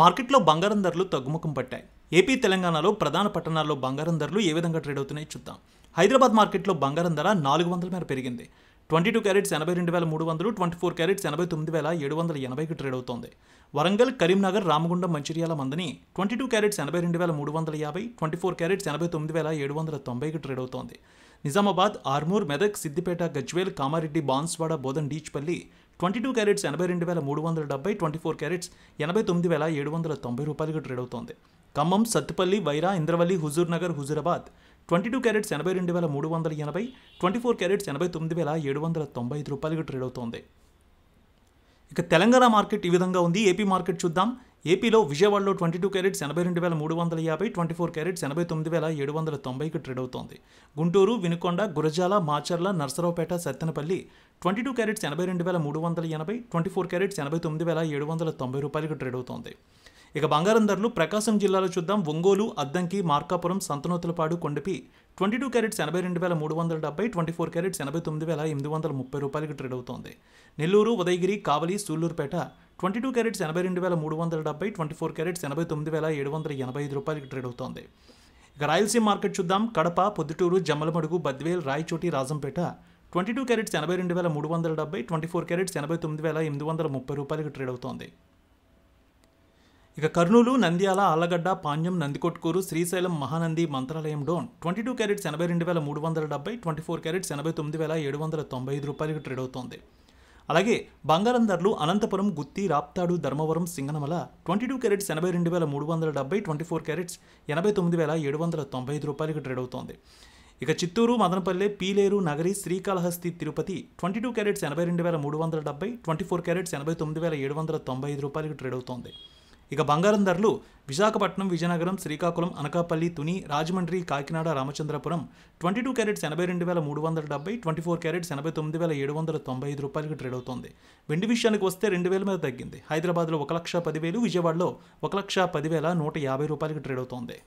మార్కెట్లో బంగారం ధరలు తగ్గుముఖం పట్టాయి. ఏపీ, తెలంగాణలో ప్రధాన పట్టణాల్లో బంగారం ధరలు ఏ విధంగా ట్రేడ్ అవుతున్నాయో చూద్దాం. హైదరాబాద్ మార్కెట్లో బంగారం ధర 400 మేర పెరిగింది. 22 క్యారెట్స్ 82,300, 24 క్యారెట్స్ 89,780కి ట్రేడ్ అవుతోంది. వరంగల్, కరీంనగర్, రామగుండం, మంచిర్యాల మందని 22 క్యారెట్స్ 82,350, 24 క్యారెట్స్ 89,790కి ట్రేడ్ అవుతోంది. నిజామాబాద్, ఆర్మూర్, మెదక్, సిద్దిపేట, గజ్వేల్, కామారెడ్డి, బాన్స్వాడ, బోధన్, డీచ్పల్లి 22 క్యారెట్స్ 82,370, 24 క్యారెట్స్ 89,790 రూపాయలకు ట్రేడ్ అవుతోంది. ఖమ్మం, సత్తుపల్లి, వైరా, ఇంద్రవల్లి, హుజూర్ నగర్, హుజూరాబాద్ 22 క్యారెట్స్ 82,380, 24 క్యారెట్స్ 89,795 రూపాయలకు ట్రేడ్ అవుతోంది. ఇక తెలంగాణ మార్కెట్ ఈ విధంగా ఉంది. ఏపీ మార్కెట్ చూద్దాం. ఏపీలో విజయవాడలో 22 క్యారెట్స్ 82,350, 24 క్యారెట్స్ 89,790కి ట్రేడ్ అవుతోంది. గుంటూరు, వినుకొండ, గురజాల, మాచర్ల, నర్సరావుపేట, సత్తెనపల్లి 22 క్యారెట్స్ 82,380, 24 క్యారెట్స్ 89,790 రూపాయలకు ట్రేడ్ అవుతోంది. ఇక బంగారం ధరలు ప్రకాశం జిల్లాలో చూద్దాం. ఒంగోలు, అద్దంకి, మార్కాపురం, సంతనూతలపాడు, కొండపి 22 క్యారెట్స్ 82,370, 24 క్యారెట్స్ 89,830 రూపాయలకు ట్రేడ్ అవుతోంది. నెల్లూరు, ఉదయగిరి, కావలి, సూళ్లూరుపేట 22 క్యారెట్స్ 82,370, 24 క్యారెట్స్ 89,785 రూపాయలకు ట్రేడ్ అవుతోంది. ఇక రాయలసీమ మార్కెట్ చూద్దాం. కడప, పొద్దుటూరు, జమ్మలమడుగు, బద్వేల్, రాయచోటి, రాజంపేట 22 క్యారెట్స్ 82,370, 24 క్యారెట్స్ 89,830 రూపాయలకు ట్రేడ్ అవుతోంది. ఇక కర్నూలు, నంద్యాల, ఆళ్లగడ్డ, పాణ్యం, నందికొట్కూరు, శ్రీశైలం, మహానంది, మంత్రాలయం డోన్ 22 క్యారెట్స్ 82,370, 24 క్యారెట్స్ 89,795 రూపాయలకు ట్రేడ్ అవుతోంది. అలాగే బంగారం ధరలు అనంతపురం, గుత్తి, రాప్తాడు, ధర్మవరం, సింగనమల 22 క్యారెట్స్ 82,370, 24 క్యారెట్స్ 89,795 రూపాయలకు ట్రేడ్ అవుతోంది. ఇక చిత్తూరు, మదనపల్లె, పీలేరు, నగరి, శ్రీకాళహస్తి, తిరుపతి 22 క్యారెట్స్ 82,370, 24 క్యారెట్స్ 89,795 రూపాయలకు ట్రేడ్ అవుతోంది. ఇక బంగారం ధరలు విశాఖపట్నం, విజయనగరం, శ్రీకాకుళం, అనకాపల్లి, తుని, రాజమండ్రి, కాకినాడ, రామచంద్రపురం 22 క్యారెట్స్ 82,370, 24 క్యారెట్స్ 89,795 రూపాయలకు ట్రేడ్ అవుతోంది. వెండి విషయానికి వస్తే 2,000 మీద తగ్గింది. హైదరాబాద్లో 1,10,000, విజయవాడలో 1,10,150 రూపాయలకు ట్రేడ్ అవుతోంది.